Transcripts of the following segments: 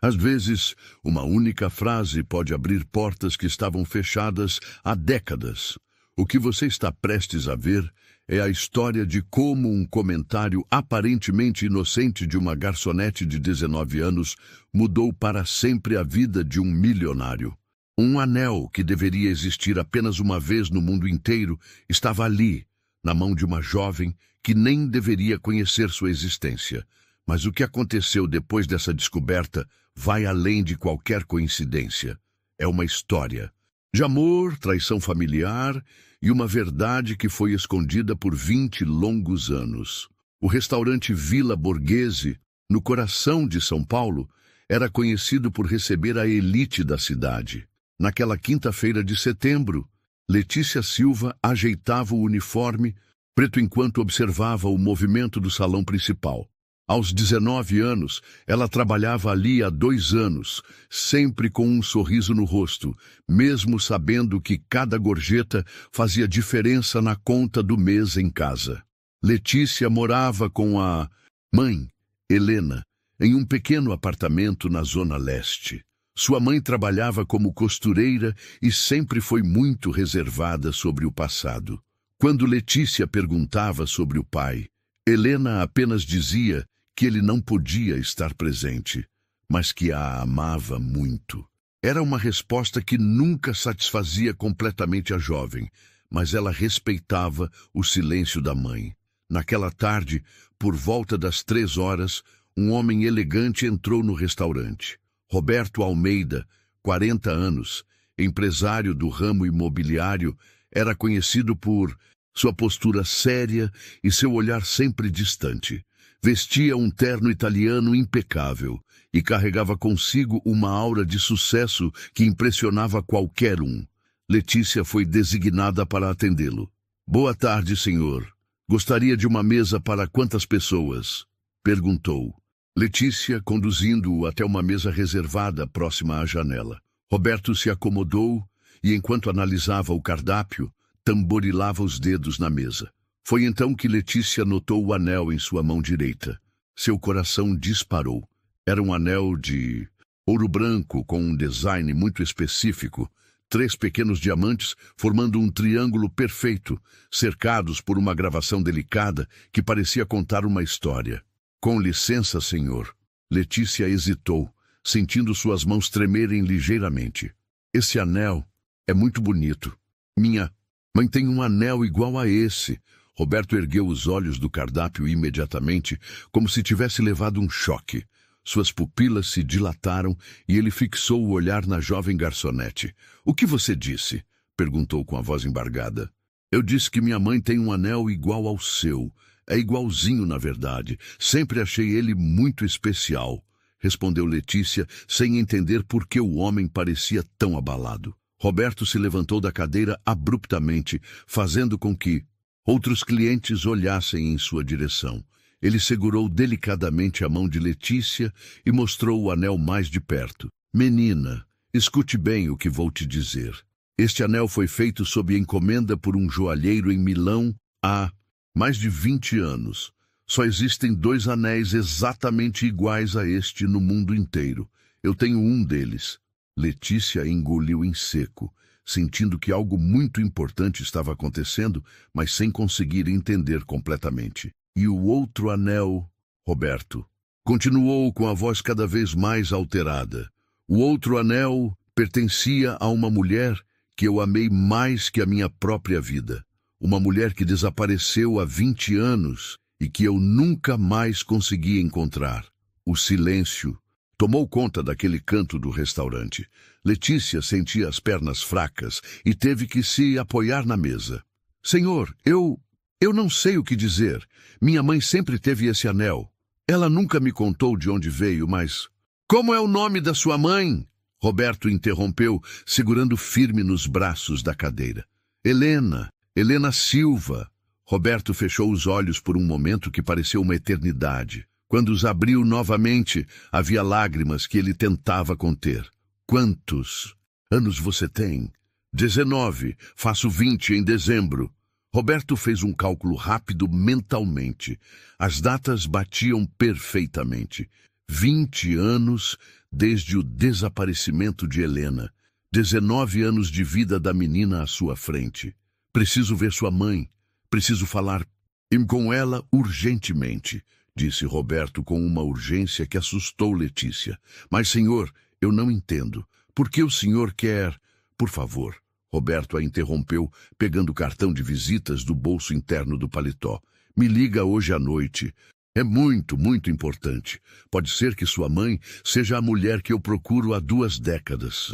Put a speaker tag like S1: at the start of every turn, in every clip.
S1: Às vezes, uma única frase pode abrir portas que estavam fechadas há décadas. O que você está prestes a ver é a história de como um comentário aparentemente inocente de uma garçonete de 19 anos mudou para sempre a vida de um milionário. Um anel que deveria existir apenas uma vez no mundo inteiro estava ali, na mão de uma jovem que nem deveria conhecer sua existência. Mas o que aconteceu depois dessa descoberta vai além de qualquer coincidência. É uma história de amor, traição familiar e uma verdade que foi escondida por 20 longos anos. O restaurante Villa Borghese, no coração de São Paulo, era conhecido por receber a elite da cidade. Naquela quinta-feira de setembro, Letícia Silva ajeitava o uniforme preto enquanto observava o movimento do salão principal. Aos 19 anos, ela trabalhava ali há 2 anos, sempre com um sorriso no rosto, mesmo sabendo que cada gorjeta fazia diferença na conta do mês em casa. Letícia morava com a mãe, Helena, em um pequeno apartamento na Zona Leste. Sua mãe trabalhava como costureira e sempre foi muito reservada sobre o passado. Quando Letícia perguntava sobre o pai, Helena apenas dizia que ele não podia estar presente, mas que a amava muito. Era uma resposta que nunca satisfazia completamente a jovem, mas ela respeitava o silêncio da mãe. Naquela tarde, por volta das 3 horas, um homem elegante entrou no restaurante. Roberto Almeida, 40 anos, empresário do ramo imobiliário, era conhecido por sua postura séria e seu olhar sempre distante. Vestia um terno italiano impecável e carregava consigo uma aura de sucesso que impressionava qualquer um. Letícia foi designada para atendê-lo. "Boa tarde, senhor. Gostaria de uma mesa para quantas pessoas?" perguntou. Letícia conduzindo-o até uma mesa reservada próxima à janela. Roberto se acomodou e, enquanto analisava o cardápio, tamborilava os dedos na mesa. Foi então que Letícia notou o anel em sua mão direita. Seu coração disparou. Era um anel de ouro branco com um design muito específico, 3 pequenos diamantes formando um triângulo perfeito, cercados por uma gravação delicada que parecia contar uma história. "Com licença, senhor." Letícia hesitou, sentindo suas mãos tremerem ligeiramente. "Esse anel é muito bonito. Minha mãe tem um anel igual a esse." Roberto ergueu os olhos do cardápio imediatamente, como se tivesse levado um choque. Suas pupilas se dilataram e ele fixou o olhar na jovem garçonete. "O que você disse?" perguntou com a voz embargada. "Eu disse que minha mãe tem um anel igual ao seu. É igualzinho, na verdade. Sempre achei ele muito especial", respondeu Letícia, sem entender por que o homem parecia tão abalado. Roberto se levantou da cadeira abruptamente, fazendo com que outros clientes olhassem em sua direção. Ele segurou delicadamente a mão de Letícia e mostrou o anel mais de perto. "Menina, escute bem o que vou te dizer. Este anel foi feito sob encomenda por um joalheiro em Milão há mais de 20 anos. Só existem 2 anéis exatamente iguais a este no mundo inteiro. Eu tenho um deles." Letícia engoliu em seco, sentindo que algo muito importante estava acontecendo, mas sem conseguir entender completamente. "E o outro anel?" Roberto continuou com a voz cada vez mais alterada. "O outro anel pertencia a uma mulher que eu amei mais que a minha própria vida. Uma mulher que desapareceu há 20 anos e que eu nunca mais consegui encontrar." O silêncio tomou conta daquele canto do restaurante. Letícia sentia as pernas fracas e teve que se apoiar na mesa. "Senhor, eu não sei o que dizer. Minha mãe sempre teve esse anel. Ela nunca me contou de onde veio, mas..." "Como é o nome da sua mãe?" Roberto interrompeu, segurando firme nos braços da cadeira. Helena Silva." Roberto fechou os olhos por um momento que pareceu uma eternidade. Quando os abriu novamente, havia lágrimas que ele tentava conter. "Quantos anos você tem?" 19, faço 20 em dezembro." Roberto fez um cálculo rápido mentalmente. As datas batiam perfeitamente. 20 anos desde o desaparecimento de Helena. 19 anos de vida da menina à sua frente. Preciso ver sua mãe. Preciso falar com ela urgentemente, disse Roberto com uma urgência que assustou Letícia. Mas, senhor, eu não entendo. Por que o senhor quer... Por favor. Roberto a interrompeu, pegando o cartão de visitas do bolso interno do paletó. Me liga hoje à noite. É muito, muito importante. Pode ser que sua mãe seja a mulher que eu procuro há 2 décadas.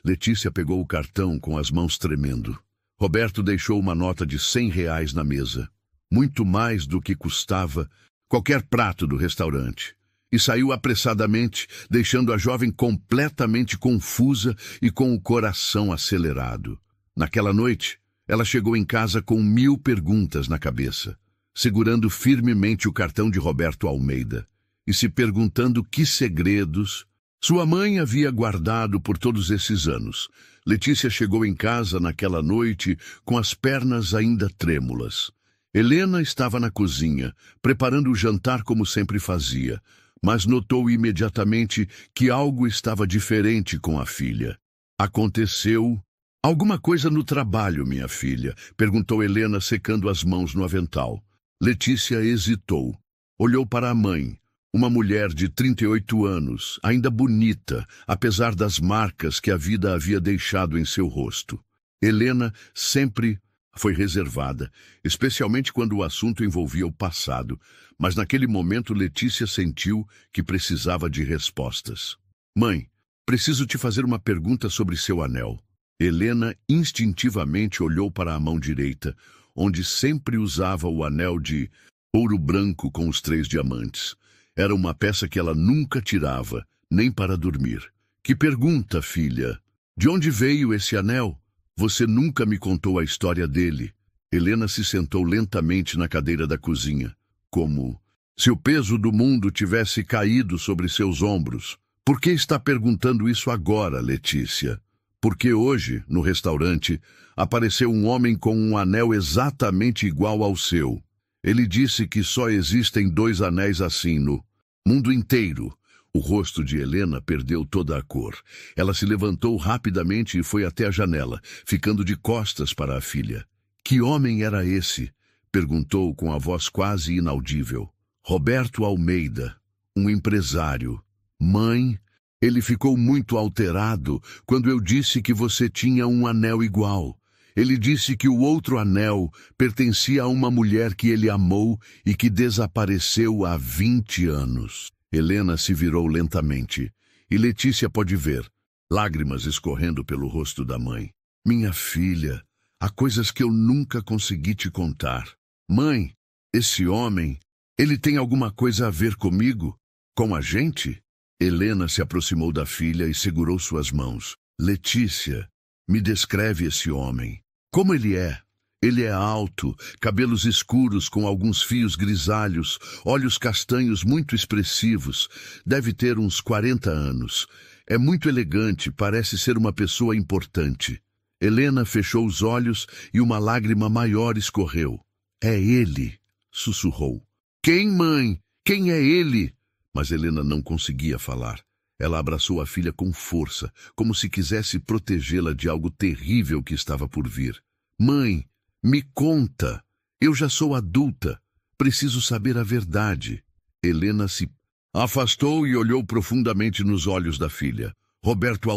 S1: Letícia pegou o cartão com as mãos tremendo. Roberto deixou uma nota de R$100 na mesa. Muito mais do que custava qualquer prato do restaurante. E saiu apressadamente, deixando a jovem completamente confusa e com o coração acelerado. Naquela noite, ela chegou em casa com 1000 perguntas na cabeça, segurando firmemente o cartão de Roberto Almeida e se perguntando que segredos sua mãe havia guardado por todos esses anos. Letícia chegou em casa naquela noite com as pernas ainda trêmulas. Helena estava na cozinha, preparando o jantar como sempre fazia, mas notou imediatamente que algo estava diferente com a filha. Aconteceu alguma coisa no trabalho, minha filha? Perguntou Helena, secando as mãos no avental. Letícia hesitou. Olhou para a mãe, uma mulher de 38 anos, ainda bonita, apesar das marcas que a vida havia deixado em seu rosto. Helena sempre foi reservada, especialmente quando o assunto envolvia o passado, mas naquele momento Letícia sentiu que precisava de respostas. Mãe, preciso te fazer uma pergunta sobre seu anel. Helena instintivamente olhou para a mão direita, onde sempre usava o anel de ouro branco com os 3 diamantes. Era uma peça que ela nunca tirava, nem para dormir. Que pergunta, filha? De onde veio esse anel? Você nunca me contou a história dele. Helena se sentou lentamente na cadeira da cozinha, como se o peso do mundo tivesse caído sobre seus ombros. Por que está perguntando isso agora, Letícia? Porque hoje, no restaurante, apareceu um homem com um anel exatamente igual ao seu. Ele disse que só existem 2 anéis assim no mundo inteiro. O rosto de Helena perdeu toda a cor. Ela se levantou rapidamente e foi até a janela, ficando de costas para a filha. Que homem era esse? Perguntou com a voz quase inaudível. Roberto Almeida, um empresário. Mãe, ele ficou muito alterado quando eu disse que você tinha um anel igual. Ele disse que o outro anel pertencia a uma mulher que ele amou e que desapareceu há 20 anos. Helena se virou lentamente, e Letícia pôde ver, lágrimas escorrendo pelo rosto da mãe. Minha filha, há coisas que eu nunca consegui te contar. Mãe, esse homem, ele tem alguma coisa a ver comigo? Com a gente? Helena se aproximou da filha e segurou suas mãos. Letícia, me descreve esse homem. Como ele é? Ele é alto, cabelos escuros com alguns fios grisalhos, olhos castanhos muito expressivos. Deve ter uns 40 anos. É muito elegante, parece ser uma pessoa importante. Helena fechou os olhos e uma lágrima maior escorreu. É ele, sussurrou. Quem, mãe? Quem é ele? Mas Helena não conseguia falar. Ela abraçou a filha com força, como se quisesse protegê-la de algo terrível que estava por vir. Mãe, me conta. Eu já sou adulta. Preciso saber a verdade. Helena se afastou e olhou profundamente nos olhos da filha. Roberto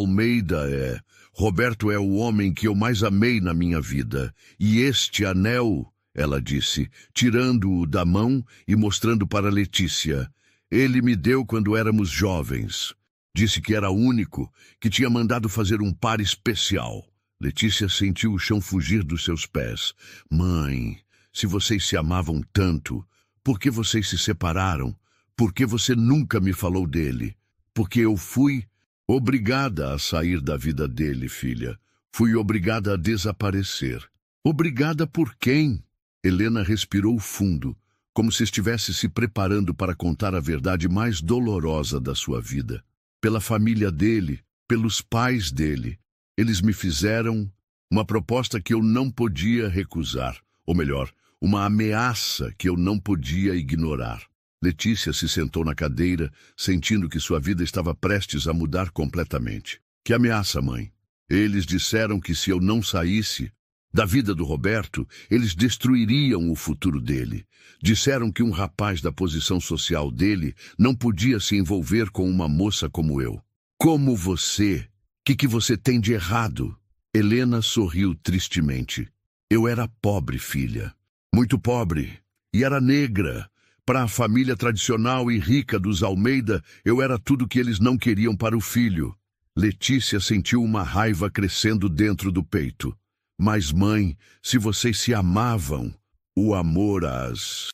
S1: é o homem que eu mais amei na minha vida. E este anel, ela disse, tirando-o da mão e mostrando para Letícia. Ele me deu quando éramos jovens. Disse que era único, que tinha mandado fazer um par especial. Letícia sentiu o chão fugir dos seus pés. Mãe, se vocês se amavam tanto, por que vocês se separaram? Por que você nunca me falou dele? Porque eu fui obrigada a sair da vida dele, filha. Fui obrigada a desaparecer. Obrigada por quem? Helena respirou fundo, como se estivesse se preparando para contar a verdade mais dolorosa da sua vida. Pela família dele, pelos pais dele. Eles me fizeram uma proposta que eu não podia recusar, ou melhor, uma ameaça que eu não podia ignorar. Letícia se sentou na cadeira, sentindo que sua vida estava prestes a mudar completamente. Que ameaça, mãe? Eles disseram que se eu não saísse da vida do Roberto, eles destruiriam o futuro dele. Disseram que um rapaz da posição social dele não podia se envolver com uma moça como eu. Como você? Que você tem de errado? Helena sorriu tristemente. Eu era pobre, filha. Muito pobre. E era negra. Para a família tradicional e rica dos Almeida, eu era tudo que eles não queriam para o filho. Letícia sentiu uma raiva crescendo dentro do peito. Mas, mãe, se vocês se amavam, o amor às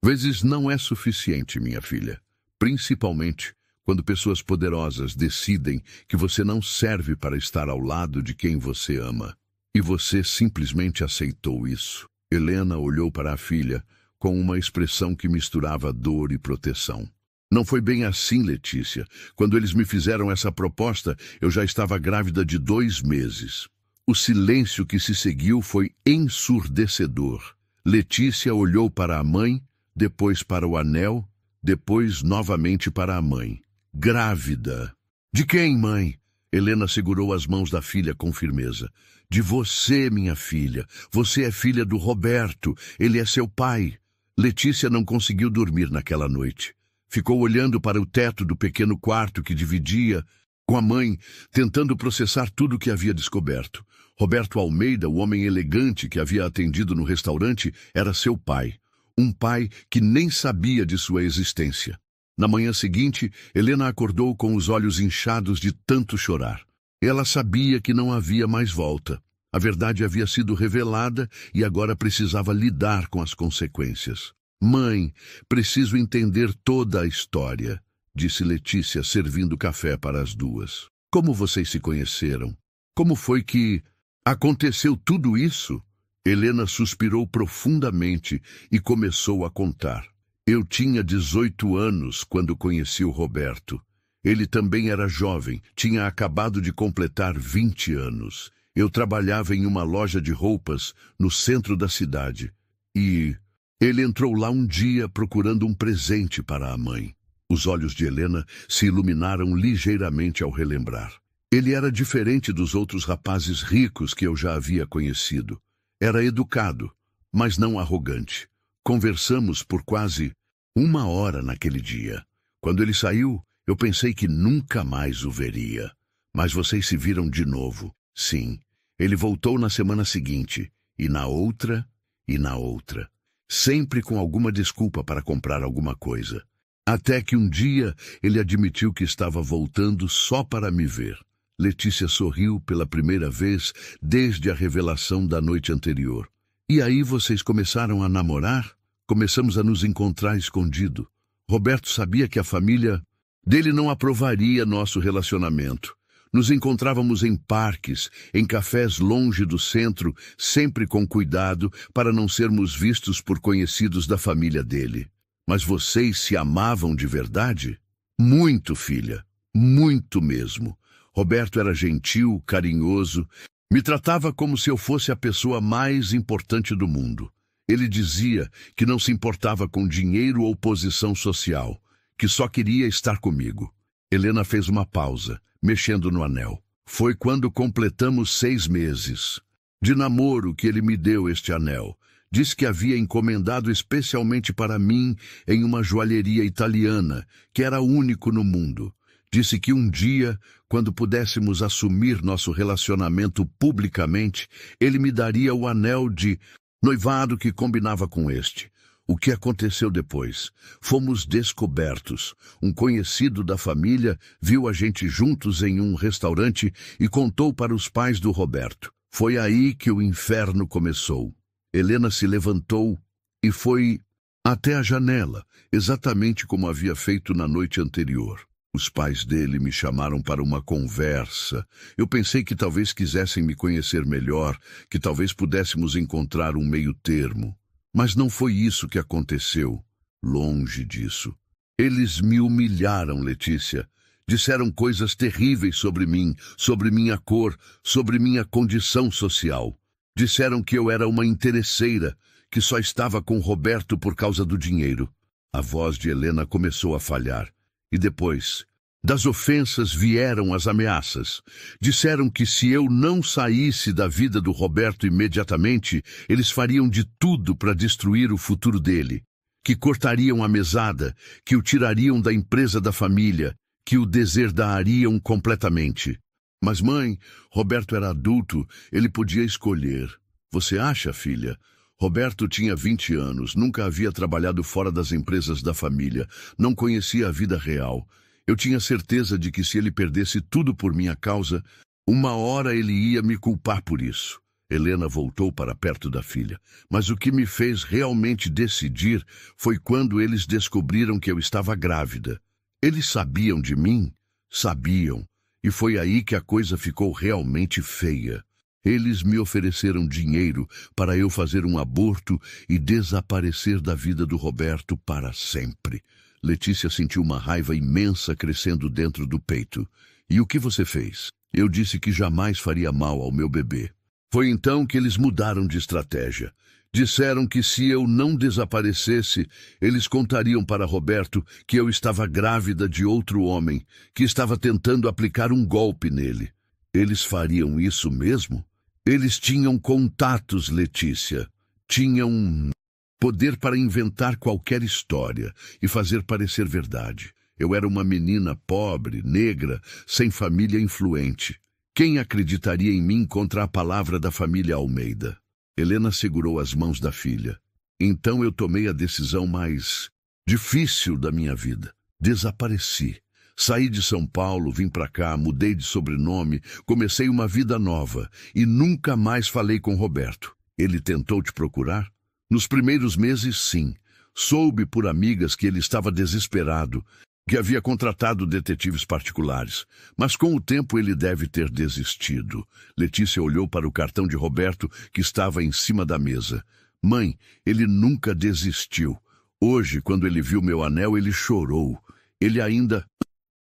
S1: vezes não é suficiente, minha filha. Principalmente quando pessoas poderosas decidem que você não serve para estar ao lado de quem você ama. E você simplesmente aceitou isso. Helena olhou para a filha com uma expressão que misturava dor e proteção. Não foi bem assim, Letícia. Quando eles me fizeram essa proposta, eu já estava grávida de 2 meses. O silêncio que se seguiu foi ensurdecedor. Letícia olhou para a mãe, depois para o anel, depois novamente para a mãe. Grávida. De quem, mãe? Helena segurou as mãos da filha com firmeza. De você, minha filha. Você é filha do Roberto. Ele é seu pai. Letícia não conseguiu dormir naquela noite. Ficou olhando para o teto do pequeno quarto que dividia com a mãe, tentando processar tudo o que havia descoberto. Roberto Almeida, o homem elegante que havia atendido no restaurante, era seu pai. Um pai que nem sabia de sua existência. Na manhã seguinte, Helena acordou com os olhos inchados de tanto chorar. Ela sabia que não havia mais volta. A verdade havia sido revelada e agora precisava lidar com as consequências. Mãe, preciso entender toda a história, disse Letícia, servindo café para as duas. Como vocês se conheceram? Como foi que aconteceu tudo isso? Helena suspirou profundamente e começou a contar. Eu tinha 18 anos quando conheci o Roberto. Ele também era jovem, tinha acabado de completar 20 anos. Eu trabalhava em uma loja de roupas no centro da cidade. E ele entrou lá um dia procurando um presente para a mãe. Os olhos de Helena se iluminaram ligeiramente ao relembrar. Ele era diferente dos outros rapazes ricos que eu já havia conhecido. Era educado, mas não arrogante. Conversamos por quase 1 hora naquele dia. Quando ele saiu, eu pensei que nunca mais o veria. Mas vocês se viram de novo. Sim, ele voltou na semana seguinte, e na outra, e na outra. Sempre com alguma desculpa para comprar alguma coisa. Até que um dia ele admitiu que estava voltando só para me ver. Letícia sorriu pela primeira vez desde a revelação da noite anterior. E aí vocês começaram a namorar? Começamos a nos encontrar escondido. Roberto sabia que a família dele não aprovaria nosso relacionamento. Nos encontrávamos em parques, em cafés longe do centro, sempre com cuidado para não sermos vistos por conhecidos da família dele. Mas vocês se amavam de verdade? Muito, filha. Muito mesmo. Roberto era gentil, carinhoso, me tratava como se eu fosse a pessoa mais importante do mundo. Ele dizia que não se importava com dinheiro ou posição social, que só queria estar comigo. Helena fez uma pausa, mexendo no anel. Foi quando completamos 6 meses de namoro que ele me deu este anel. Disse que havia encomendado especialmente para mim em uma joalheria italiana, que era único no mundo. Disse que um dia, quando pudéssemos assumir nosso relacionamento publicamente, ele me daria o anel de noivado que combinava com este. O que aconteceu depois? Fomos descobertos. Um conhecido da família viu a gente juntos em um restaurante e contou para os pais do Roberto. Foi aí que o inferno começou. Helena se levantou e foi até a janela, exatamente como havia feito na noite anterior. Os pais dele me chamaram para uma conversa. Eu pensei que talvez quisessem me conhecer melhor, que talvez pudéssemos encontrar um meio-termo. Mas não foi isso que aconteceu. Longe disso. Eles me humilharam, Letícia. Disseram coisas terríveis sobre mim, sobre minha cor, sobre minha condição social. Disseram que eu era uma interesseira, que só estava com Roberto por causa do dinheiro. A voz de Helena começou a falhar. E depois, das ofensas vieram as ameaças. Disseram que se eu não saísse da vida do Roberto imediatamente, eles fariam de tudo para destruir o futuro dele. Que cortariam a mesada, que o tirariam da empresa da família, que o deserdariam completamente. Mas, mãe, Roberto era adulto, ele podia escolher. Você acha, filha? Roberto tinha 20 anos, nunca havia trabalhado fora das empresas da família, não conhecia a vida real. Eu tinha certeza de que se ele perdesse tudo por minha causa, uma hora ele ia me culpar por isso. Helena voltou para perto da filha. Mas o que me fez realmente decidir foi quando eles descobriram que eu estava grávida. Eles sabiam de mim? Sabiam. E foi aí que a coisa ficou realmente feia. Eles me ofereceram dinheiro para eu fazer um aborto e desaparecer da vida do Roberto para sempre. Letícia sentiu uma raiva imensa crescendo dentro do peito. E o que você fez? Eu disse que jamais faria mal ao meu bebê. Foi então que eles mudaram de estratégia. Disseram que se eu não desaparecesse, eles contariam para Roberto que eu estava grávida de outro homem, que estava tentando aplicar um golpe nele. Eles fariam isso mesmo? Eles tinham contatos, Letícia. Tinham poder para inventar qualquer história e fazer parecer verdade. Eu era uma menina pobre, negra, sem família influente. Quem acreditaria em mim contra a palavra da família Almeida? Helena segurou as mãos da filha. Então eu tomei a decisão mais difícil da minha vida. Desapareci. Saí de São Paulo, vim para cá, mudei de sobrenome, comecei uma vida nova e nunca mais falei com Roberto. Ele tentou te procurar? Nos primeiros meses, sim. Soube por amigas que ele estava desesperado, que havia contratado detetives particulares. Mas com o tempo ele deve ter desistido. Letícia olhou para o cartão de Roberto que estava em cima da mesa. Mãe, ele nunca desistiu. Hoje, quando ele viu meu anel, ele chorou. Ele ainda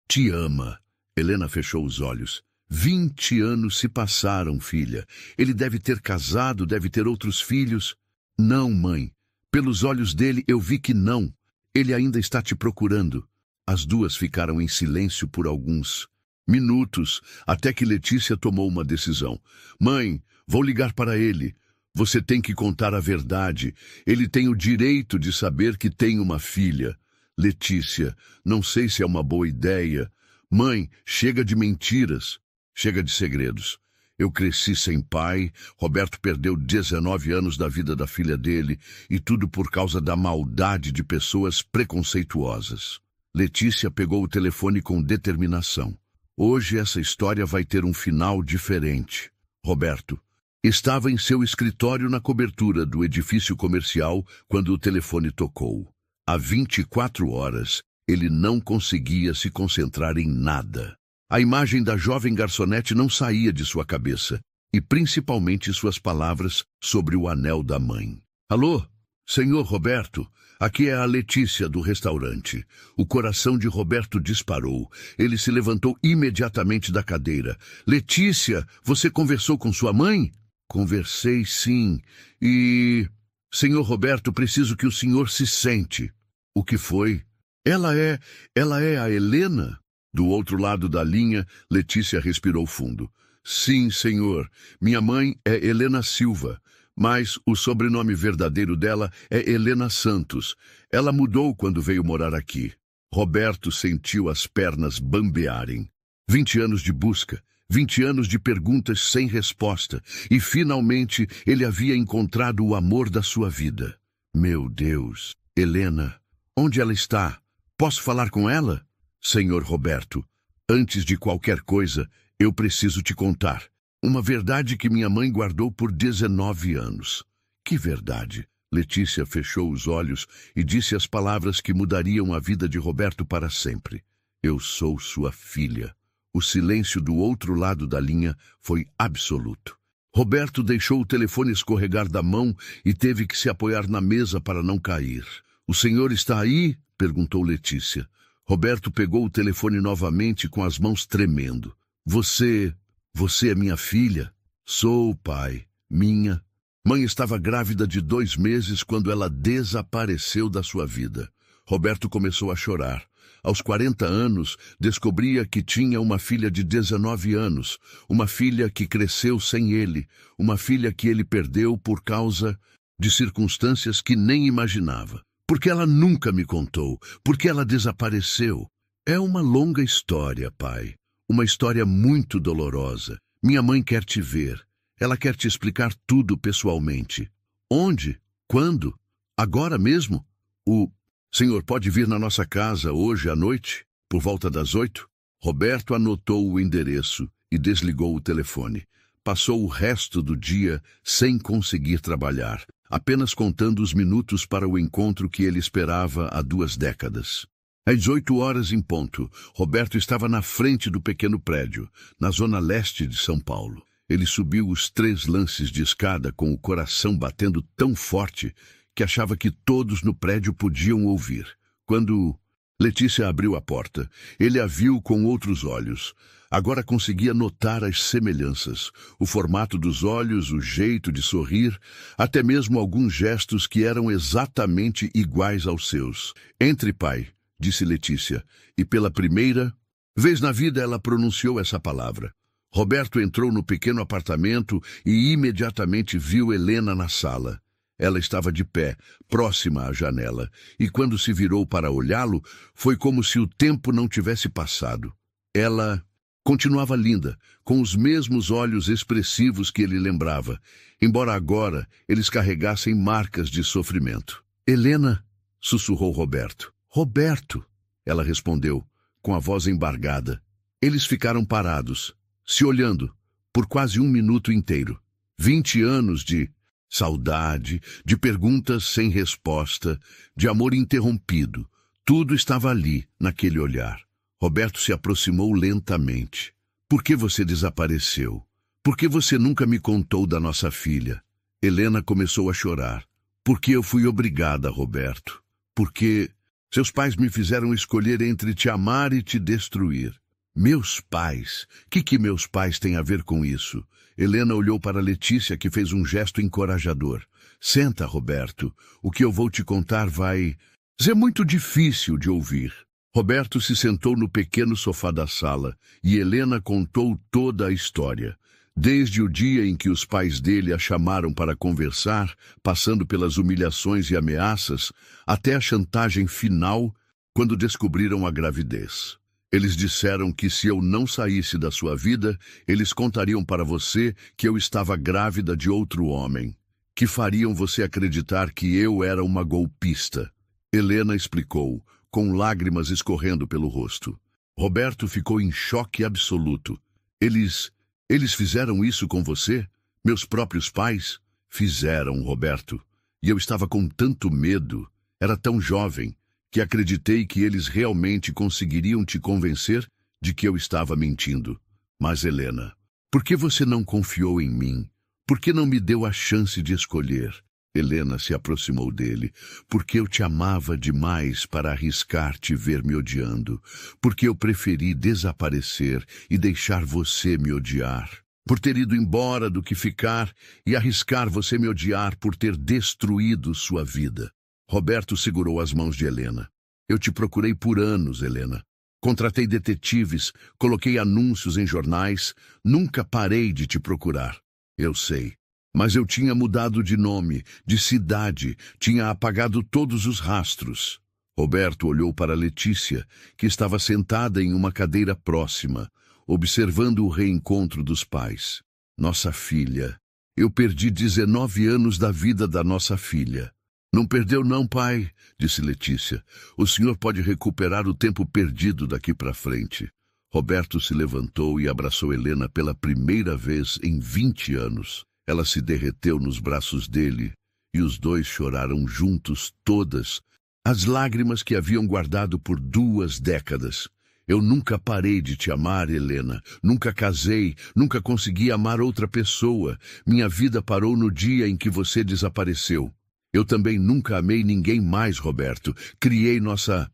S1: te ama. Helena fechou os olhos. 20 anos se passaram, filha. Ele deve ter casado, deve ter outros filhos. Não, mãe. Pelos olhos dele eu vi que não. Ele ainda está te procurando. As duas ficaram em silêncio por alguns minutos, até que Letícia tomou uma decisão. Mãe, vou ligar para ele. Você tem que contar a verdade. Ele tem o direito de saber que tem uma filha. Letícia, não sei se é uma boa ideia. Mãe, chega de mentiras. Chega de segredos. Eu cresci sem pai, Roberto perdeu 19 anos da vida da filha dele, e tudo por causa da maldade de pessoas preconceituosas. Letícia pegou o telefone com determinação. Hoje essa história vai ter um final diferente. Roberto estava em seu escritório na cobertura do edifício comercial quando o telefone tocou. Há 24 horas, ele não conseguia se concentrar em nada. A imagem da jovem garçonete não saía de sua cabeça, e principalmente suas palavras sobre o anel da mãe. Alô, senhor Roberto, aqui é a Letícia do restaurante. O coração de Roberto disparou. Ele se levantou imediatamente da cadeira. Letícia, você conversou com sua mãe? Conversei, sim. E... Senhor Roberto, preciso que o senhor se sente. O que foi? Ela é a Helena? Do outro lado da linha, Letícia respirou fundo. Sim, senhor. Minha mãe é Helena Silva, mas o sobrenome verdadeiro dela é Helena Santos. Ela mudou quando veio morar aqui. Roberto sentiu as pernas bambearem. 20 anos de busca, 20 anos de perguntas sem resposta, e finalmente ele havia encontrado o amor da sua vida. Meu Deus! Helena, onde ela está? Posso falar com ela? Senhor Roberto, antes de qualquer coisa, eu preciso te contar. Uma verdade que minha mãe guardou por 19 anos. Que verdade? Letícia fechou os olhos e disse as palavras que mudariam a vida de Roberto para sempre. Eu sou sua filha. O silêncio do outro lado da linha foi absoluto. Roberto deixou o telefone escorregar da mão e teve que se apoiar na mesa para não cair. O senhor está aí? Perguntou Letícia. Roberto pegou o telefone novamente com as mãos tremendo. Você é minha filha? Sou, pai. Minha. Mãe estava grávida de 2 meses quando ela desapareceu da sua vida. Roberto começou a chorar. Aos 40 anos, descobria que tinha uma filha de 19 anos, uma filha que cresceu sem ele, uma filha que ele perdeu por causa de circunstâncias que nem imaginava. Porque ela nunca me contou, porque ela desapareceu. É uma longa história, pai. Uma história muito dolorosa. Minha mãe quer te ver. Ela quer te explicar tudo pessoalmente. Onde? Quando? Agora mesmo? O senhor pode vir na nossa casa hoje à noite, por volta das 8? Roberto anotou o endereço e desligou o telefone. Passou o resto do dia sem conseguir trabalhar, apenas contando os minutos para o encontro que ele esperava há 2 décadas. Às 8 horas em ponto, Roberto estava na frente do pequeno prédio, na zona leste de São Paulo. Ele subiu os 3 lances de escada com o coração batendo tão forte que achava que todos no prédio podiam ouvir. Quando Letícia abriu a porta, ele a viu com outros olhos. Agora conseguia notar as semelhanças, o formato dos olhos, o jeito de sorrir, até mesmo alguns gestos que eram exatamente iguais aos seus. Entre, pai, disse Letícia, e pela primeira vez na vida ela pronunciou essa palavra. Roberto entrou no pequeno apartamento e imediatamente viu Helena na sala. Ela estava de pé, próxima à janela, e quando se virou para olhá-lo, foi como se o tempo não tivesse passado. Ela continuava linda, com os mesmos olhos expressivos que ele lembrava, embora agora eles carregassem marcas de sofrimento. Helena, sussurrou Roberto. Roberto, ela respondeu, com a voz embargada. Eles ficaram parados, se olhando, por quase 1 minuto inteiro. 20 anos de saudade, de perguntas sem resposta, de amor interrompido. Tudo estava ali, naquele olhar. Roberto se aproximou lentamente. Por que você desapareceu? Por que você nunca me contou da nossa filha? Helena começou a chorar. Porque eu fui obrigada, Roberto. Porque seus pais me fizeram escolher entre te amar e te destruir. Meus pais? Que meus pais têm a ver com isso? Helena olhou para Letícia, que fez um gesto encorajador. Senta, Roberto. O que eu vou te contar vai ser muito difícil de ouvir. Roberto se sentou no pequeno sofá da sala e Helena contou toda a história. Desde o dia em que os pais dele a chamaram para conversar, passando pelas humilhações e ameaças, até a chantagem final, quando descobriram a gravidez. Eles disseram que se eu não saísse da sua vida, eles contariam para você que eu estava grávida de outro homem, que fariam você acreditar que eu era uma golpista. Helena explicou, com lágrimas escorrendo pelo rosto. Roberto ficou em choque absoluto. Eles fizeram isso com você? Meus próprios pais? Fizeram, Roberto. E eu estava com tanto medo. Era tão jovem que acreditei que eles realmente conseguiriam te convencer de que eu estava mentindo. Mas, Helena, por que você não confiou em mim? Por que não me deu a chance de escolher? Helena se aproximou dele. Porque eu te amava demais para arriscar te ver me odiando. Porque eu preferi desaparecer e deixar você me odiar. Por ter ido embora do que ficar e arriscar você me odiar por ter destruído sua vida. Roberto segurou as mãos de Helena. Eu te procurei por anos, Helena. Contratei detetives, coloquei anúncios em jornais, nunca parei de te procurar. Eu sei. Mas eu tinha mudado de nome, de cidade, tinha apagado todos os rastros. Roberto olhou para Letícia, que estava sentada em uma cadeira próxima, observando o reencontro dos pais. Nossa filha. Eu perdi 19 anos da vida da nossa filha. Não perdeu não, pai, disse Letícia. O senhor pode recuperar o tempo perdido daqui para frente. Roberto se levantou e abraçou Helena pela primeira vez em 20 anos. Ela se derreteu nos braços dele e os dois choraram juntos todas as lágrimas que haviam guardado por 2 décadas. Eu nunca parei de te amar, Helena. Nunca casei, nunca consegui amar outra pessoa. Minha vida parou no dia em que você desapareceu. Eu também nunca amei ninguém mais, Roberto. Criei nossa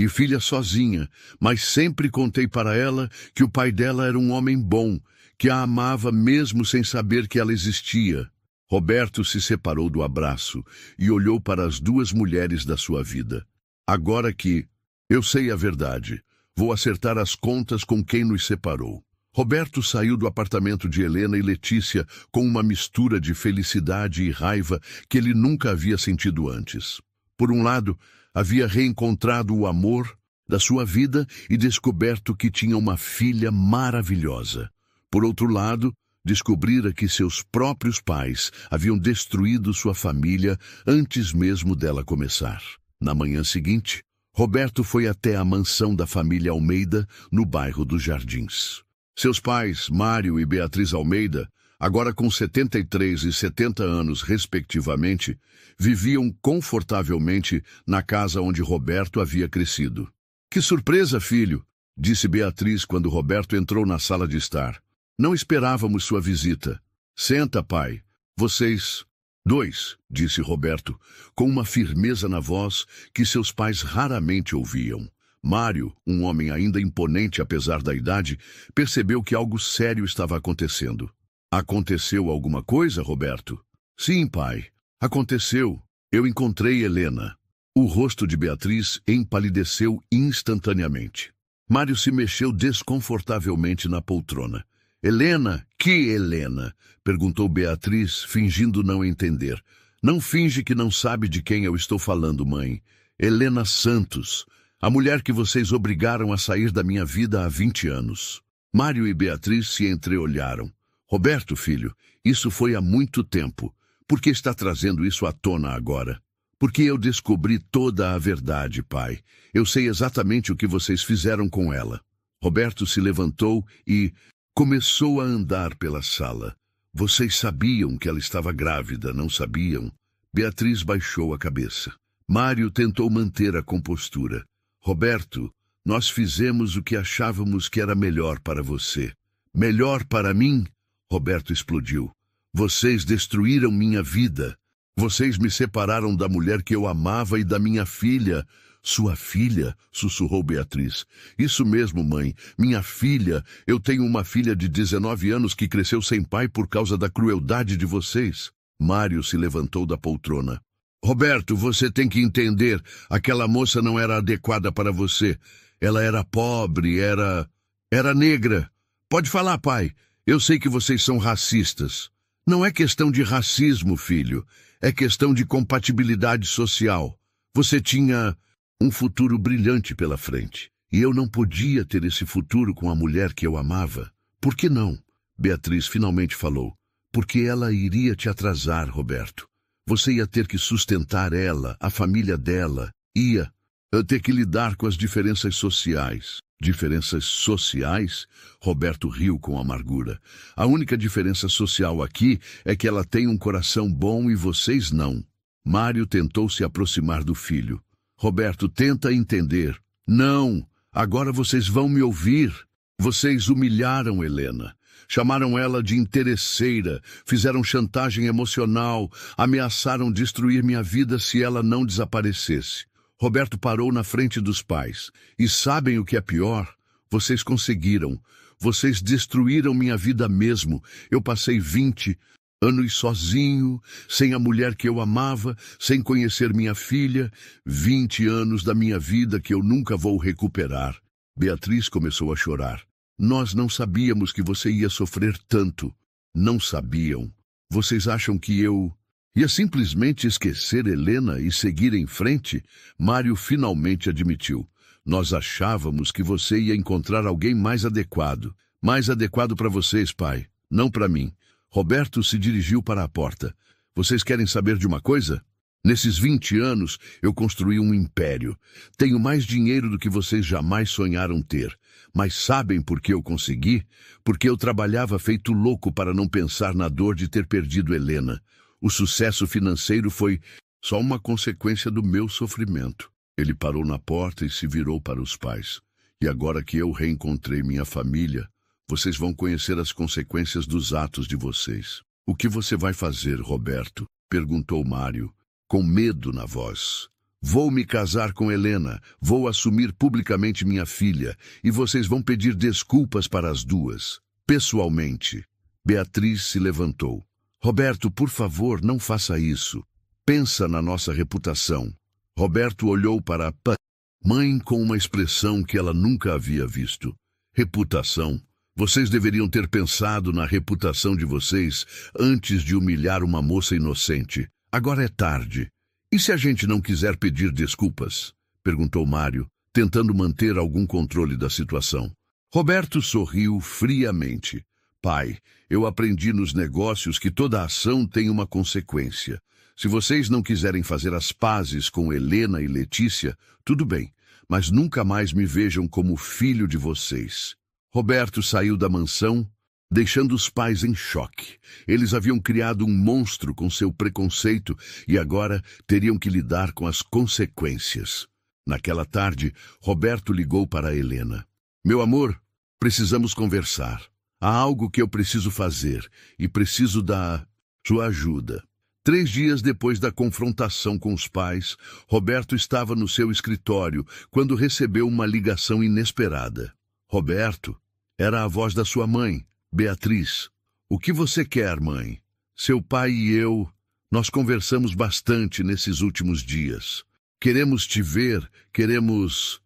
S1: filha sozinha, mas sempre contei para ela que o pai dela era um homem bom, que a amava mesmo sem saber que ela existia. Roberto se separou do abraço e olhou para as 2 mulheres da sua vida. Agora que eu sei a verdade, vou acertar as contas com quem nos separou. Roberto saiu do apartamento de Helena e Letícia com uma mistura de felicidade e raiva que ele nunca havia sentido antes. Por um lado, havia reencontrado o amor da sua vida e descoberto que tinha uma filha maravilhosa. Por outro lado, descobrira que seus próprios pais haviam destruído sua família antes mesmo dela começar. Na manhã seguinte, Roberto foi até a mansão da família Almeida, no bairro dos Jardins. Seus pais, Mário e Beatriz Almeida, agora com 73 e 70 anos respectivamente, viviam confortavelmente na casa onde Roberto havia crescido. "Que surpresa, filho!" disse Beatriz quando Roberto entrou na sala de estar. "Não esperávamos sua visita. Senta, pai. Vocês dois", disse Roberto, com uma firmeza na voz que seus pais raramente ouviam. Mário, um homem ainda imponente apesar da idade, percebeu que algo sério estava acontecendo. "Aconteceu alguma coisa, Roberto?" "Sim, pai. Aconteceu. Eu encontrei Helena." O rosto de Beatriz empalideceu instantaneamente. Mário se mexeu desconfortavelmente na poltrona. "Helena? Que Helena?" perguntou Beatriz, fingindo não entender. "Não finge que não sabe de quem eu estou falando, mãe. Helena Santos, a mulher que vocês obrigaram a sair da minha vida há 20 anos. Mário e Beatriz se entreolharam. "Roberto, filho, isso foi há muito tempo. Por que está trazendo isso à tona agora?" "Porque eu descobri toda a verdade, pai. Eu sei exatamente o que vocês fizeram com ela." Roberto se levantou e começou a andar pela sala. "Vocês sabiam que ela estava grávida, não sabiam?" Beatriz baixou a cabeça. Mário tentou manter a compostura. "Roberto, nós fizemos o que achávamos que era melhor para você." "Melhor para mim?" Roberto explodiu. "Vocês destruíram minha vida. Vocês me separaram da mulher que eu amava e da minha filha." "Sua filha?" sussurrou Beatriz. "Isso mesmo, mãe. Minha filha. Eu tenho uma filha de 19 anos que cresceu sem pai por causa da crueldade de vocês." Mário se levantou da poltrona. "Roberto, você tem que entender. Aquela moça não era adequada para você. Ela era pobre, era negra." "Pode falar, pai. Eu sei que vocês são racistas." "Não é questão de racismo, filho. É questão de compatibilidade social. Você tinha um futuro brilhante pela frente. E eu não podia ter esse futuro com a mulher que eu amava." "Por que não?" Beatriz finalmente falou. "Porque ela iria te atrasar, Roberto. Você ia ter que sustentar ela, a família dela. Ia ter que lidar com as diferenças sociais." "Diferenças sociais?" Roberto riu com amargura. "A única diferença social aqui é que ela tem um coração bom e vocês não." Mário tentou se aproximar do filho. "Roberto, tenta entender." "Não, agora vocês vão me ouvir. Vocês humilharam Helena. Chamaram ela de interesseira, fizeram chantagem emocional, ameaçaram destruir minha vida se ela não desaparecesse." Roberto parou na frente dos pais. "E sabem o que é pior? Vocês conseguiram. Vocês destruíram minha vida mesmo. Eu passei 20 anos sozinho, sem a mulher que eu amava, sem conhecer minha filha. 20 anos da minha vida que eu nunca vou recuperar." Beatriz começou a chorar. "Nós não sabíamos que você ia sofrer tanto." "Não sabiam. Vocês acham que eu ia simplesmente esquecer Helena e seguir em frente?" Mário finalmente admitiu. "Nós achávamos que você ia encontrar alguém mais adequado. Mais adequado para vocês, pai, não para mim." Roberto se dirigiu para a porta. "Vocês querem saber de uma coisa? Nesses 20 anos, eu construí um império. Tenho mais dinheiro do que vocês jamais sonharam ter. Mas sabem por que eu consegui? Porque eu trabalhava feito louco para não pensar na dor de ter perdido Helena. O sucesso financeiro foi só uma consequência do meu sofrimento." Ele parou na porta e se virou para os pais. "E agora que eu reencontrei minha família, vocês vão conhecer as consequências dos atos de vocês." "O que você vai fazer, Roberto?" perguntou Mário, com medo na voz. "Vou me casar com Helena, vou assumir publicamente minha filha, e vocês vão pedir desculpas para as duas, pessoalmente." Beatriz se levantou. "Roberto, por favor, não faça isso. Pensa na nossa reputação." Roberto olhou para a mãe com uma expressão que ela nunca havia visto. Reputação. Vocês deveriam ter pensado na reputação de vocês antes de humilhar uma moça inocente. Agora é tarde. E se a gente não quiser pedir desculpas? Perguntou Mário, tentando manter algum controle da situação. Roberto sorriu friamente. Pai, eu aprendi nos negócios que toda ação tem uma consequência. Se vocês não quiserem fazer as pazes com Helena e Letícia, tudo bem, mas nunca mais me vejam como filho de vocês. Roberto saiu da mansão, deixando os pais em choque. Eles haviam criado um monstro com seu preconceito e agora teriam que lidar com as consequências. Naquela tarde, Roberto ligou para Helena. Meu amor, precisamos conversar. Há algo que eu preciso fazer e preciso da sua ajuda. 3 dias depois da confrontação com os pais, Roberto estava no seu escritório quando recebeu uma ligação inesperada. Roberto, era a voz da sua mãe, Beatriz. O que você quer, mãe? Seu pai e eu, nós conversamos bastante nesses últimos dias. Queremos te ver, queremos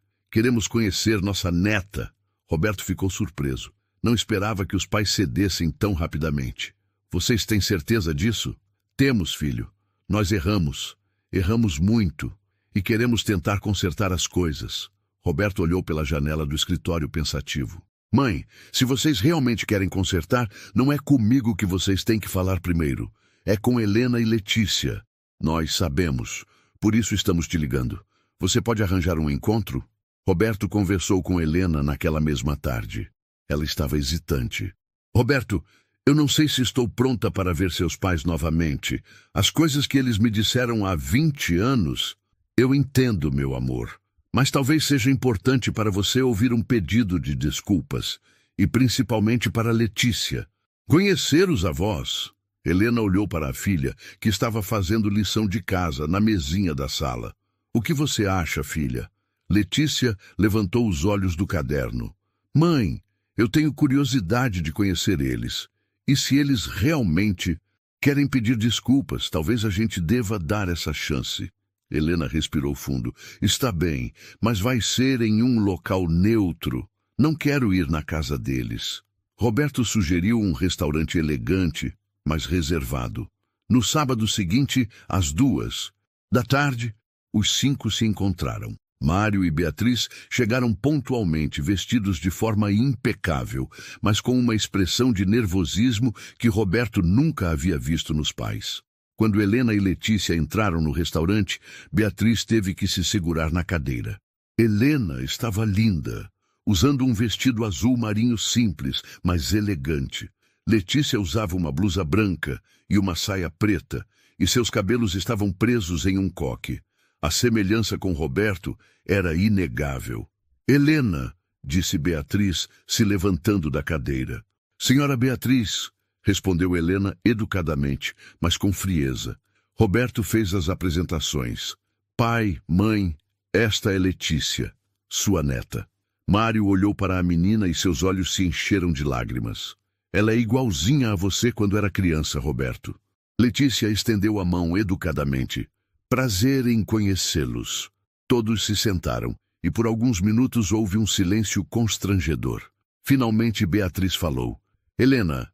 S1: conhecer nossa neta. Roberto ficou surpreso. Não esperava que os pais cedessem tão rapidamente. Vocês têm certeza disso? Temos, filho. Nós erramos. Erramos muito. E queremos tentar consertar as coisas. Roberto olhou pela janela do escritório pensativo. Mãe, se vocês realmente querem consertar, não é comigo que vocês têm que falar primeiro. É com Helena e Letícia. Nós sabemos. Por isso estamos te ligando. Você pode arranjar um encontro? Roberto conversou com Helena naquela mesma tarde. Ela estava hesitante. Roberto, eu não sei se estou pronta para ver seus pais novamente. As coisas que eles me disseram há 20 anos... Eu entendo, meu amor. Mas talvez seja importante para você ouvir um pedido de desculpas. E principalmente para Letícia. Conhecer os avós. Helena olhou para a filha, que estava fazendo lição de casa na mesinha da sala. O que você acha, filha? Letícia levantou os olhos do caderno. Mãe, eu tenho curiosidade de conhecer eles. E se eles realmente querem pedir desculpas, talvez a gente deva dar essa chance. Helena respirou fundo. Está bem, mas vai ser em um local neutro. Não quero ir na casa deles. Roberto sugeriu um restaurante elegante, mas reservado. No sábado seguinte, às 14h, os 5 se encontraram. Mário e Beatriz chegaram pontualmente, vestidos de forma impecável, mas com uma expressão de nervosismo que Roberto nunca havia visto nos pais. Quando Helena e Letícia entraram no restaurante, Beatriz teve que se segurar na cadeira. Helena estava linda, usando um vestido azul marinho simples, mas elegante. Letícia usava uma blusa branca e uma saia preta, e seus cabelos estavam presos em um coque. A semelhança com Roberto era inegável. Helena, disse Beatriz, se levantando da cadeira. Senhora Beatriz, respondeu Helena educadamente, mas com frieza. Roberto fez as apresentações. Pai, mãe, esta é Letícia, sua neta. Mário olhou para a menina e seus olhos se encheram de lágrimas. Ela é igualzinha a você quando era criança, Roberto. Letícia estendeu a mão educadamente. Prazer em conhecê-los. Todos se sentaram, e por alguns minutos houve um silêncio constrangedor. Finalmente Beatriz falou. Helena,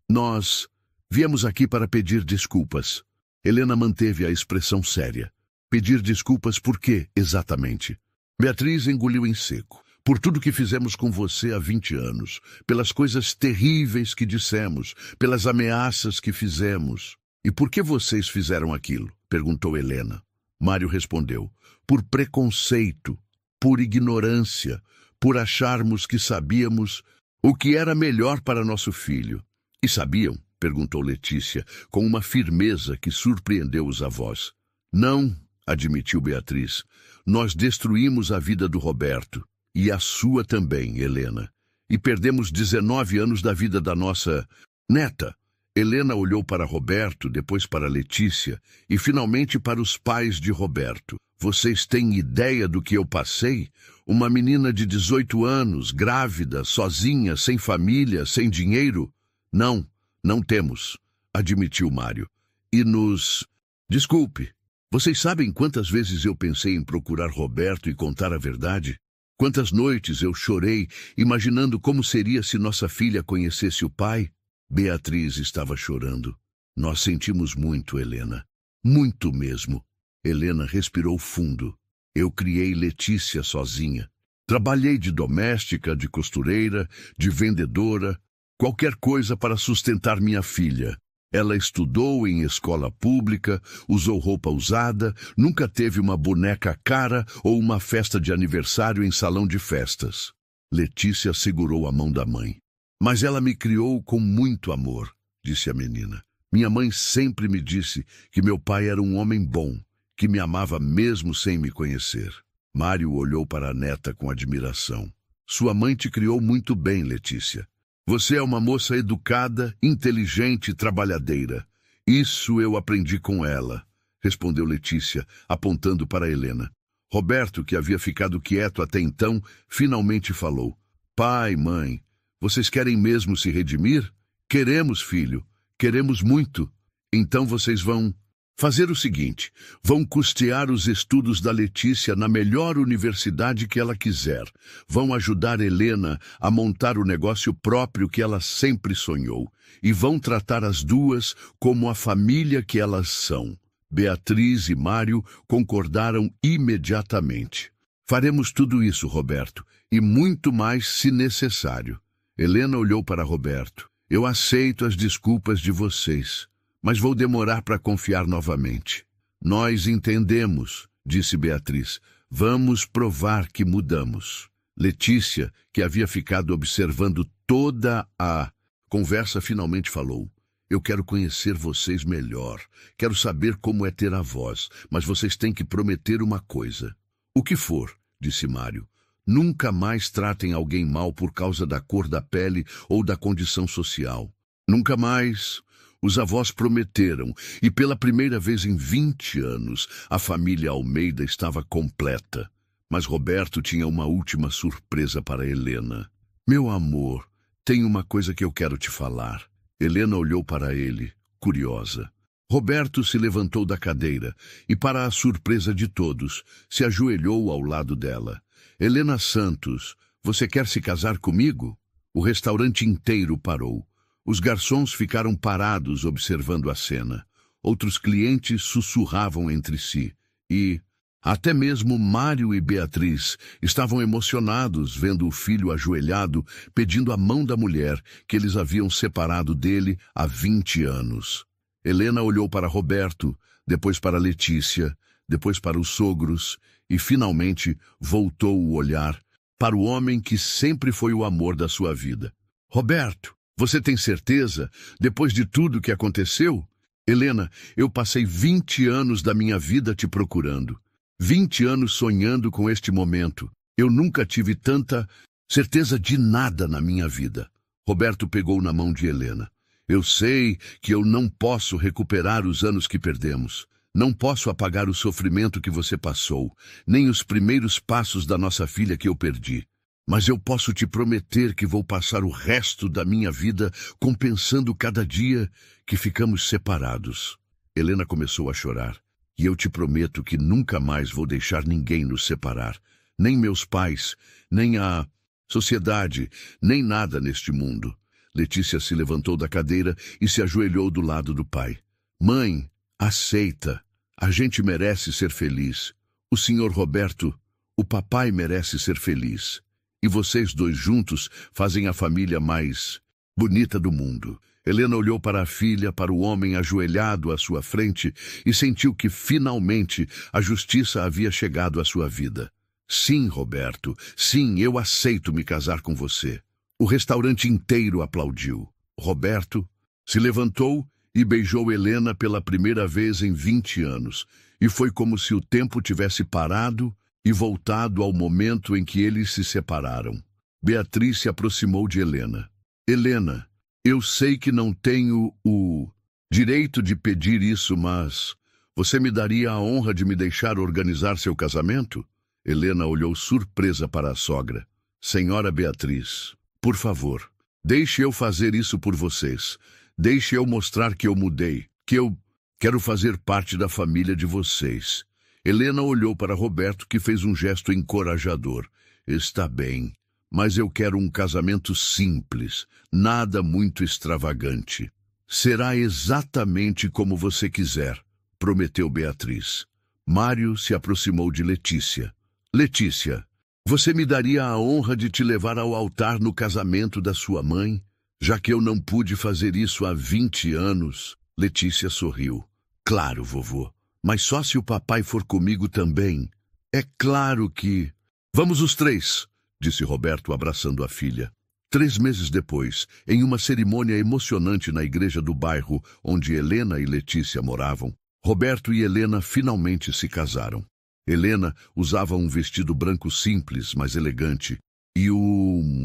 S1: nós viemos aqui para pedir desculpas. Helena manteve a expressão séria. Pedir desculpas por quê, exatamente? Beatriz engoliu em seco. Por tudo que fizemos com você há 20 anos, pelas coisas terríveis que dissemos, pelas ameaças que fizemos. E por que vocês fizeram aquilo? Perguntou Helena. Mário respondeu. Por preconceito, por ignorância, por acharmos que sabíamos o que era melhor para nosso filho. E sabiam? Perguntou Letícia, com uma firmeza que surpreendeu os avós. Não, admitiu Beatriz. Nós destruímos a vida do Roberto. E a sua também, Helena. E perdemos 19 anos da vida da nossa neta. Helena olhou para Roberto, depois para Letícia e finalmente para os pais de Roberto. Vocês têm ideia do que eu passei? Uma menina de 18 anos, grávida, sozinha, sem família, sem dinheiro? Não, não temos, admitiu Mário. E nos... Desculpe, Vocês sabem quantas vezes eu pensei em procurar Roberto e contar a verdade? Quantas noites eu chorei, imaginando como seria se nossa filha conhecesse o pai? Beatriz estava chorando. Nós sentimos muito, Helena. Muito mesmo. Helena respirou fundo. Eu criei Letícia sozinha. Trabalhei de doméstica, de costureira, de vendedora, qualquer coisa para sustentar minha filha. Ela estudou em escola pública, usou roupa usada, nunca teve uma boneca cara ou uma festa de aniversário em salão de festas. Letícia segurou a mão da mãe. Mas ela me criou com muito amor, disse a menina. Minha mãe sempre me disse que meu pai era um homem bom, que me amava mesmo sem me conhecer. Mário olhou para a neta com admiração. Sua mãe te criou muito bem, Letícia. Você é uma moça educada, inteligente e trabalhadeira. Isso eu aprendi com ela, respondeu Letícia, apontando para Helena. Roberto, que havia ficado quieto até então, finalmente falou. Pai, mãe, vocês querem mesmo se redimir? Queremos, filho. Queremos muito. Então vocês vão fazer o seguinte, vão custear os estudos da Letícia na melhor universidade que ela quiser. Vão ajudar Helena a montar o negócio próprio que ela sempre sonhou. E vão tratar as duas como a família que elas são. Beatriz e Mário concordaram imediatamente. Faremos tudo isso, Roberto, e muito mais se necessário. Helena olhou para Roberto. Eu aceito as desculpas de vocês, mas vou demorar para confiar novamente. Nós entendemos, disse Beatriz. Vamos provar que mudamos. Letícia, que havia ficado observando toda a conversa, finalmente falou. Eu quero conhecer vocês melhor. Quero saber como é ter avós, mas vocês têm que prometer uma coisa. O que for, disse Mário. Nunca mais tratem alguém mal por causa da cor da pele ou da condição social. Nunca mais. Os avós prometeram, e pela primeira vez em 20 anos, a família Almeida estava completa. Mas Roberto tinha uma última surpresa para Helena. Meu amor, tem uma coisa que eu quero te falar. Helena olhou para ele, curiosa. Roberto se levantou da cadeira e, para a surpresa de todos, se ajoelhou ao lado dela. Helena Santos, você quer se casar comigo? O restaurante inteiro parou. Os garçons ficaram parados observando a cena. Outros clientes sussurravam entre si. E até mesmo Mário e Beatriz estavam emocionados vendo o filho ajoelhado pedindo a mão da mulher que eles haviam separado dele há 20 anos. Helena olhou para Roberto, depois para Letícia, depois para os sogros e, finalmente, voltou o olhar para o homem que sempre foi o amor da sua vida. Roberto, você tem certeza, depois de tudo que aconteceu? Helena, eu passei 20 anos da minha vida te procurando. 20 anos sonhando com este momento. Eu nunca tive tanta certeza de nada na minha vida. Roberto pegou na mão de Helena. Eu sei que eu não posso recuperar os anos que perdemos. Não posso apagar o sofrimento que você passou, nem os primeiros passos da nossa filha que eu perdi. Mas eu posso te prometer que vou passar o resto da minha vida compensando cada dia que ficamos separados. Helena começou a chorar. E eu te prometo que nunca mais vou deixar ninguém nos separar. Nem meus pais, nem a sociedade, nem nada neste mundo. Letícia se levantou da cadeira e se ajoelhou do lado do pai. Mãe, aceita. A gente merece ser feliz. O senhor Roberto, o papai merece ser feliz. E vocês dois juntos fazem a família mais bonita do mundo. Helena olhou para a filha, para o homem ajoelhado à sua frente e sentiu que, finalmente, a justiça havia chegado à sua vida. Sim, Roberto, sim, eu aceito me casar com você. O restaurante inteiro aplaudiu. Roberto se levantou e beijou Helena pela primeira vez em 20 anos. E foi como se o tempo tivesse parado e voltado ao momento em que eles se separaram. Beatriz se aproximou de Helena. Helena, eu sei que não tenho o direito de pedir isso, mas você me daria a honra de me deixar organizar seu casamento? Helena olhou surpresa para a sogra. Senhora Beatriz, por favor, deixe eu fazer isso por vocês. Deixe eu mostrar que eu mudei, que eu Quero fazer parte da família de vocês. Helena olhou para Roberto, que fez um gesto encorajador. Está bem, mas eu quero um casamento simples, nada muito extravagante. Será exatamente como você quiser, prometeu Beatriz. Mário se aproximou de Letícia. Letícia, você me daria a honra de te levar ao altar no casamento da sua mãe? Já que eu não pude fazer isso há 20 anos. Letícia sorriu. Claro, vovô, mas só se o papai for comigo também. É claro que... Vamos os três, disse Roberto abraçando a filha. 3 meses depois, em uma cerimônia emocionante na igreja do bairro onde Helena e Letícia moravam, Roberto e Helena finalmente se casaram. Helena usava um vestido branco simples, mas elegante, e o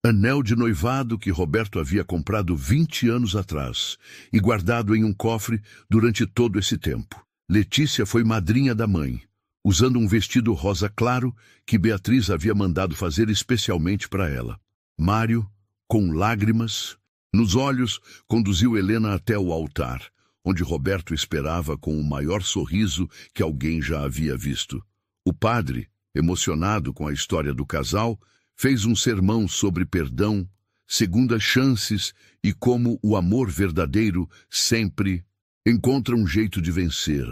S1: anel de noivado que Roberto havia comprado 20 anos atrás e guardado em um cofre durante todo esse tempo. Letícia foi madrinha da mãe, usando um vestido rosa claro que Beatriz havia mandado fazer especialmente para ela. Mário, com lágrimas nos olhos, conduziu Helena até o altar, onde Roberto esperava com o maior sorriso que alguém já havia visto. O padre, emocionado com a história do casal, fez um sermão sobre perdão, segundas chances e como o amor verdadeiro sempre encontra um jeito de vencer.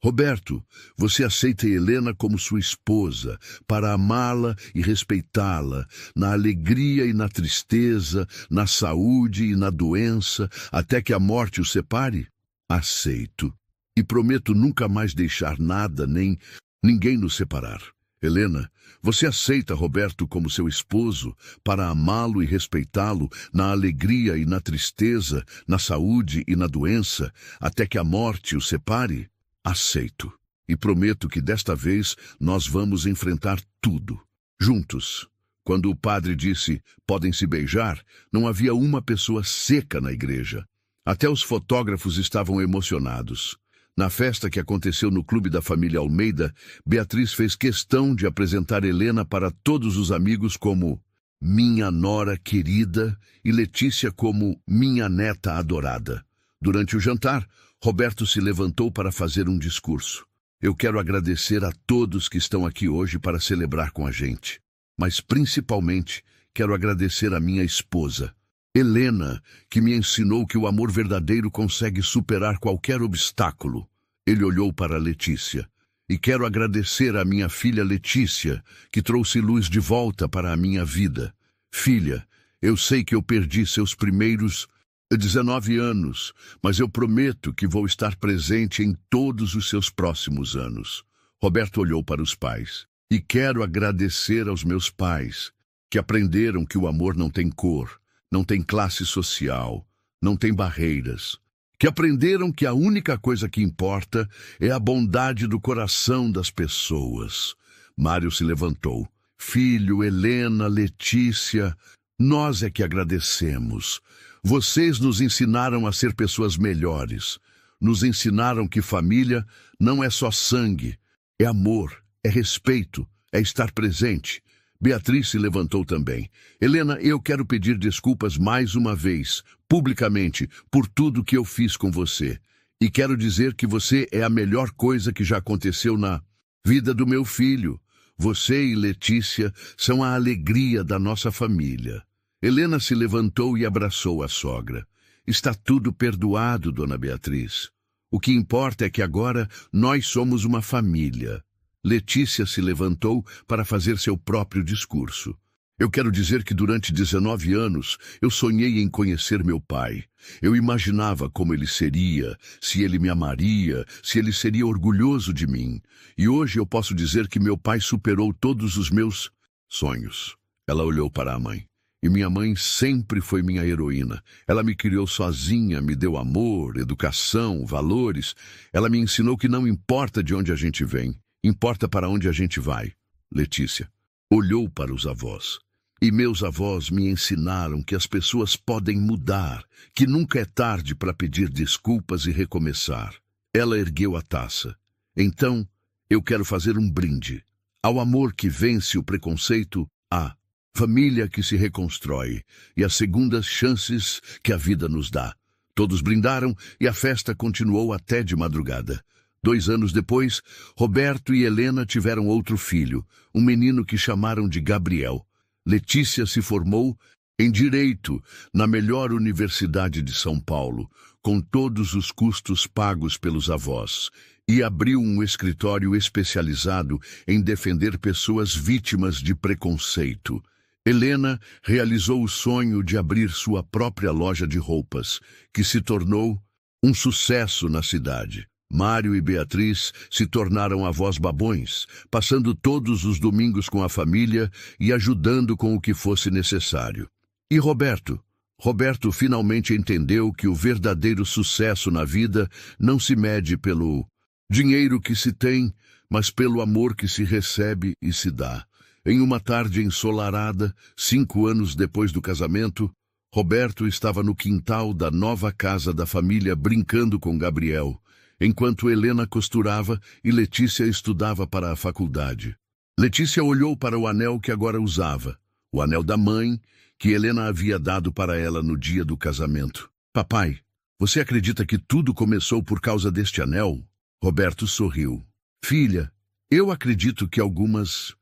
S1: Roberto, você aceita Helena como sua esposa, para amá-la e respeitá-la, na alegria e na tristeza, na saúde e na doença, até que a morte os separe? Aceito. E prometo nunca mais deixar nada nem ninguém nos separar. Helena, você aceita Roberto como seu esposo, para amá-lo e respeitá-lo, na alegria e na tristeza, na saúde e na doença, até que a morte os separe? Aceito. E prometo que desta vez nós vamos enfrentar tudo, juntos. Quando o padre disse, podem se beijar, não havia uma pessoa seca na igreja. Até os fotógrafos estavam emocionados. Na festa que aconteceu no clube da família Almeida, Beatriz fez questão de apresentar Helena para todos os amigos como minha nora querida e Letícia como minha neta adorada. Durante o jantar, Roberto se levantou para fazer um discurso. Eu quero agradecer a todos que estão aqui hoje para celebrar com a gente. Mas principalmente quero agradecer a minha esposa, Helena, que me ensinou que o amor verdadeiro consegue superar qualquer obstáculo. Ele olhou para Letícia. E quero agradecer à minha filha Letícia, que trouxe luz de volta para a minha vida. Filha, eu sei que eu perdi seus primeiros 19 anos, mas eu prometo que vou estar presente em todos os seus próximos anos. Roberto olhou para os pais. E quero agradecer aos meus pais, que aprenderam que o amor não tem cor, não tem classe social, não tem barreiras. Que aprenderam que a única coisa que importa é a bondade do coração das pessoas. Mário se levantou. Filho, Helena, Letícia, nós é que agradecemos. Vocês nos ensinaram a ser pessoas melhores. Nos ensinaram que família não é só sangue, é amor, é respeito, é estar presente. Beatriz se levantou também. Helena, eu quero pedir desculpas mais uma vez, publicamente, por tudo que eu fiz com você. E quero dizer que você é a melhor coisa que já aconteceu na vida do meu filho. Você e Letícia são a alegria da nossa família. Helena se levantou e abraçou a sogra. Está tudo perdoado, dona Beatriz. O que importa é que agora nós somos uma família. Letícia se levantou para fazer seu próprio discurso. Eu quero dizer que durante 19 anos eu sonhei em conhecer meu pai. Eu imaginava como ele seria, se ele me amaria, se ele seria orgulhoso de mim. E hoje eu posso dizer que meu pai superou todos os meus sonhos. Ela olhou para a mãe. E minha mãe sempre foi minha heroína. Ela me criou sozinha, me deu amor, educação, valores. Ela me ensinou que não importa de onde a gente vem, importa para onde a gente vai. Letícia olhou para os avós. E meus avós me ensinaram que as pessoas podem mudar, que nunca é tarde para pedir desculpas e recomeçar. Ela ergueu a taça. Então, eu quero fazer um brinde ao amor que vence o preconceito, à família que se reconstrói e as segundas chances que a vida nos dá. Todos brindaram e a festa continuou até de madrugada. 2 anos depois, Roberto e Helena tiveram outro filho, um menino que chamaram de Gabriel. Letícia se formou em Direito na melhor universidade de São Paulo, com todos os custos pagos pelos avós, e abriu um escritório especializado em defender pessoas vítimas de preconceito. Helena realizou o sonho de abrir sua própria loja de roupas, que se tornou um sucesso na cidade. Mário e Beatriz se tornaram avós babões, passando todos os domingos com a família e ajudando com o que fosse necessário. E Roberto? Roberto finalmente entendeu que o verdadeiro sucesso na vida não se mede pelo dinheiro que se tem, mas pelo amor que se recebe e se dá. Em uma tarde ensolarada, 5 anos depois do casamento, Roberto estava no quintal da nova casa da família brincando com Gabriel, enquanto Helena costurava e Letícia estudava para a faculdade. Letícia olhou para o anel que agora usava, o anel da mãe, que Helena havia dado para ela no dia do casamento. Papai, você acredita que tudo começou por causa deste anel? Roberto sorriu. Filha, eu acredito que algumas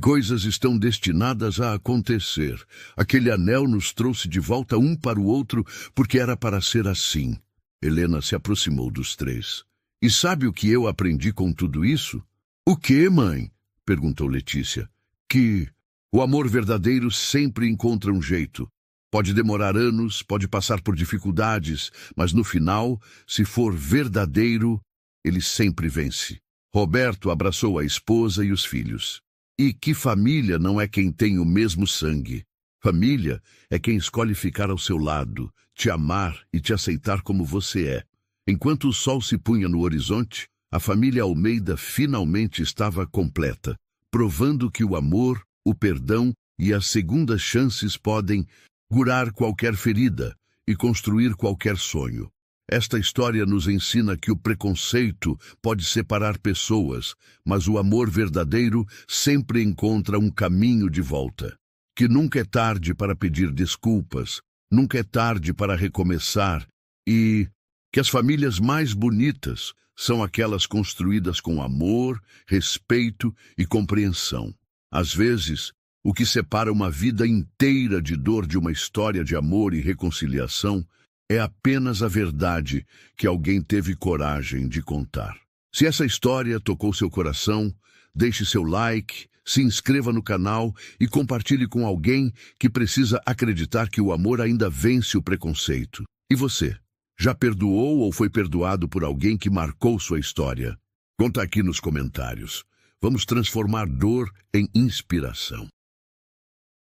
S1: coisas estão destinadas a acontecer. Aquele anel nos trouxe de volta um para o outro porque era para ser assim. Helena se aproximou dos 3. E sabe o que eu aprendi com tudo isso? O quê, mãe? Perguntou Letícia. Que o amor verdadeiro sempre encontra um jeito. Pode demorar anos, pode passar por dificuldades, mas no final, se for verdadeiro, ele sempre vence. Roberto abraçou a esposa e os filhos. E que família não é quem tem o mesmo sangue? Família é quem escolhe ficar ao seu lado, te amar e te aceitar como você é. Enquanto o sol se punha no horizonte, a família Almeida finalmente estava completa, provando que o amor, o perdão e as segundas chances podem curar qualquer ferida e construir qualquer sonho. Esta história nos ensina que o preconceito pode separar pessoas, mas o amor verdadeiro sempre encontra um caminho de volta. Que nunca é tarde para pedir desculpas, nunca é tarde para recomeçar e que as famílias mais bonitas são aquelas construídas com amor, respeito e compreensão. Às vezes, o que separa uma vida inteira de dor de uma história de amor e reconciliação é apenas a verdade que alguém teve coragem de contar. Se essa história tocou seu coração, deixe seu like, se inscreva no canal e compartilhe com alguém que precisa acreditar que o amor ainda vence o preconceito. E você? Já perdoou ou foi perdoado por alguém que marcou sua história? Conta aqui nos comentários. Vamos transformar dor em inspiração.